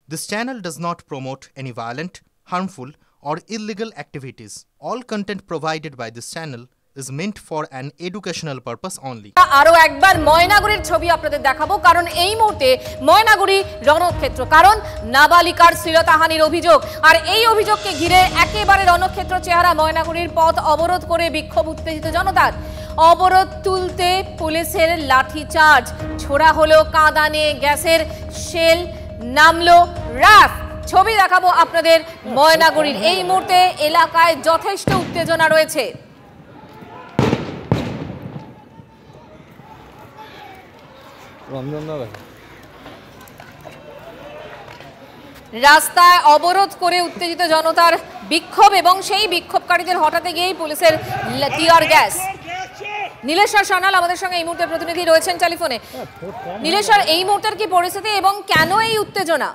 This channel does not promote any violent, harmful, or illegal activities. All content provided by this channel is meant for an educational purpose only. আরো একবার ময়নাগুড়ির ছবি আপনাদের দেখাবো, কারণ এই মুহূর্তে ময়নাগুড়ি রণক্ষেত্র, কারণ নাবালিকার শ্লীলতাহানির অভিযোগ, আর এই অভিযোগকে ঘিরে একেবারে রণক্ষেত্র চেহারা। ময়নাগুড়ির পথ অবরোধ করে বিক্ষোভ উত্তেজিত জনতার। অবরোধ তুলতে পুলিশের লাঠিচার্জ, ছোড়া হলো কাঁদানে গ্যাসের শেল, নামলো র্যাফ। ছবি দেখাবো আপনাদের ময়নাগুড়ির। এই মুহূর্তে এলাকায় যথেষ্ট উত্তেজনা রয়েছে। রাস্তায় অবরোধ করে উত্তেজিত জনতার বিক্ষোভ, এবং সেই বিক্ষোভকারীদের হঠাতে গিয়েই পুলিশের টিয়ার গ্যাস। নীলেশ্বর সান্যাল আমাদের সঙ্গে এই মুহূর্তে প্রতিনিধি রয়েছেন টেলিফোনে। নীলেশ্বর, এই মুহূর্তের কি পরিস্থিতি এবং কেন এই উত্তেজনা?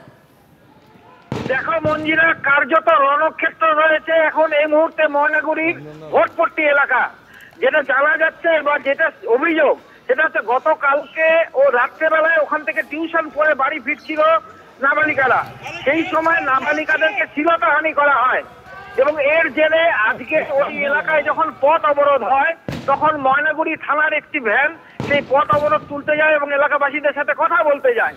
দেখো মঞ্জিরা, কার্যত রণক্ষেত্র রয়েছে এখন এই মুহূর্তে ময়নাগুড়ির ভোটপট্টি এলাকা। যেটা জানা যাচ্ছে বা যেটা অভিযোগ, সেটা হচ্ছে গতকালকে ও রাত্রেবেলায় ওখান থেকে টিউশন পড়ে বাড়ি ফিরছিল নাবালিকারা। সেই সময় নাবালিকাদেরকে শ্লীলতাহানি করা হয়, এবং এর জেরে আজকে ওই এলাকায় যখন পথ অবরোধ হয় তখন ময়নাগুড়ি থানার একটি ভ্যান সেই পথ অবরোধ তুলতে যায় এবং এলাকাবাসীদের সাথে কথা বলতে যায়,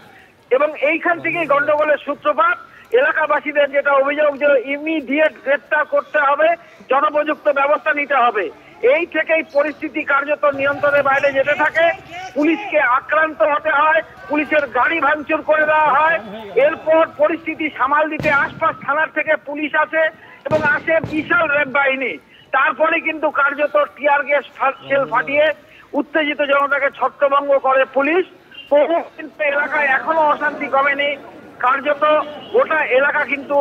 এবং এইখান থেকেই গন্ডগোলের সূত্রপাত। এলাকাবাসীদের যেটা অভিযোগ যে ইমিডিয়েট গ্রেফতার করতে হবে, জনপ্রযুক্ত ব্যবস্থা নিতে হবে। এই থেকেই পরিস্থিতি কার্যত নিয়ন্ত্রণের বাইরে যেতে থাকে। পুলিশকে আক্রান্ত হতে হয়, পুলিশের গাড়ি ভাঙচুর করে দেওয়া হয়। এরপর পরিস্থিতি সামাল দিতে আশপাশ থানার থেকে পুলিশ আসে এবং আসে বিশাল র্যাব বাহিনী। তারপরে কিন্তু কার্যত টিয়ার গ্যাস শেল ফাটিয়ে উত্তেজিত জনতাকে ছত্রভঙ্গ করে পুলিশ। তবু কিন্তু এলাকায় এখনো অশান্তি কমেনি। কার্যত গোটা এলাকা কিন্তু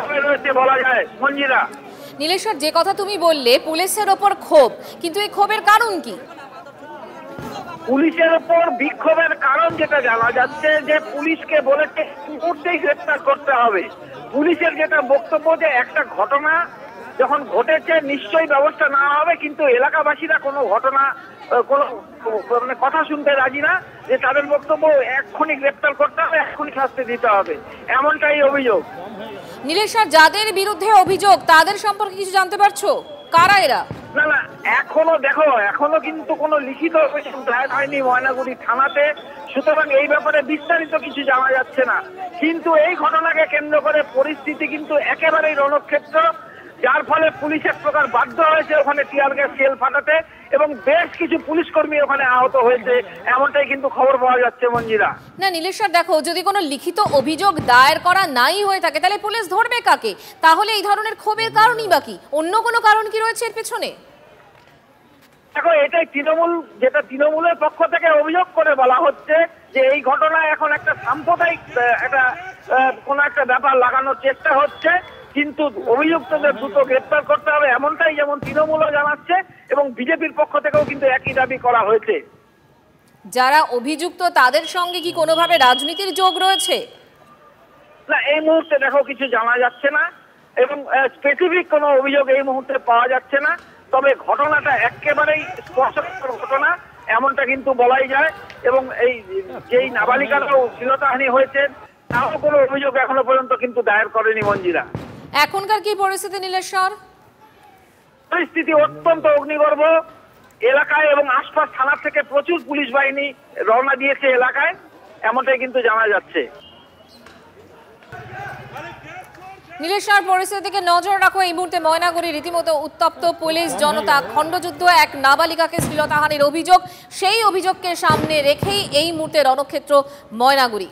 হয়ে রয়েছে বলা যায় মঞ্জিরা। নীলেশ্বর, যে কথা তুমি বললে পুলিশের ওপর ক্ষোভ, কিন্তু এই ক্ষোভের কারণ কি? পুলিশের ওপর বিক্ষোভের কারণ যেটা জানা যাচ্ছে যে পুলিশকে বলেছে মুহূর্তেই গ্রেফতার করতে হবে। পুলিশের যেটা বক্তব্য যে একটা ঘটনা যখন ঘটেছে নিশ্চয়ই ব্যবস্থা নেওয়া হবে, কিন্তু এলাকাবাসীরা কোনো ঘটনা মানে কথা শুনতে রাজি না। যে তাদের বক্তব্য এক্ষুনি গ্রেফতার করতে হবে, এক্ষুনি শাস্তি দিতে হবে, এমনটাই অভিযোগ। নীলেশ্বর, যাদের বিরুদ্ধে অভিযোগ তাদের সম্পর্কে কিছু জানতে পারছো? কারা এরা? না না, এখনো কিন্তু কোনো লিখিত অভিযোগ দায়ের হয়নি ময়নাগুড়ি থানাতে, সুতরাং এই ব্যাপারে বিস্তারিত কিছু জানা যাচ্ছে না। কিন্তু এই ঘটনাকে কেন্দ্র করে পরিস্থিতি কিন্তু একেবারেই রণক্ষেত্র, যার ফলে পুলিশ এক প্রকার বাধ্য হয়েছে ওখানে টিয়ার গ্যাস শেল ফাটাতে, এবং বেশ কিছু পুলিশ কর্মী ওখানে আহত হয়েছে, এমনটাই কিন্তু খবর পাওয়া যাচ্ছে মঞ্জিরা। না নীলেশ্বর, দেখো, যদি কোনো লিখিত অভিযোগ দায়ের করা নাই হয়ে থাকে তাহলে পুলিশ ধরবে কাকে? তাহলে এই ধরনের ক্ষোভের কারণই বাকি, অন্য কোনো কারণ কি রয়েছে এর পেছনে? দেখো, এটাই তৃণমূলের পক্ষ থেকে অভিযোগ করে বলা হচ্ছে যে এই ঘটনায় এখন একটা সাম্প্রদায়িক কোন একটা ব্যাপার লাগানোর চেষ্টা হচ্ছে, কিন্তু অভিযুক্তদের দ্রুত গ্রেফতার করতে হবে, এমনটাই যেমন তৃণমূলও জানাচ্ছে, এবং বিজেপির পক্ষ থেকেও কিন্তু একই দাবি করা হয়েছে। যারা অভিযুক্ত তাদের সঙ্গে কি কোনোভাবে রাজনীতির যোগ রয়েছে? না, এই মুহূর্তে দেখো কিছু জানা যাচ্ছে না, এবং স্পেসিফিক কোনো অভিযোগ এই মুহূর্তে পাওয়া যাচ্ছে না। তবে ঘটনাটা একেবারেই স্পর্শকাতর ঘটনা, এমনটা কিন্তু বলাই যায়, এবং এই যেই নাবালিকারাও শ্লীলতাহানি হয়েছে তাও কোনো অভিযোগ এখনো পর্যন্ত কিন্তু দায়ের করেনি মঞ্জিরা। এখনকার কি পরিস্থিতি নীলেশ্বর? পরিস্থিতি অত্যন্ত অগ্নিগর্ভ এলাকায়, এবং আশপাশ থানা থেকে প্রচুর পুলিশ বাহিনী রওনা দিয়েছে এলাকায়, এমনটাই কিন্তু জানা যাচ্ছে। নীলেশ্বর, পরিস্থিতিকে নজর রাখো। এই মুহূর্তে ময়নাগুড়ি রীতিমতো উত্তপ্ত, পুলিশ জনতা খণ্ডযুদ্ধ। এক নাবালিকাকে শ্লীলতাহানির অভিযোগ, সেই অভিযোগকে সামনে রেখেই এই মুহূর্তে রণক্ষেত্র ময়নাগুড়ি।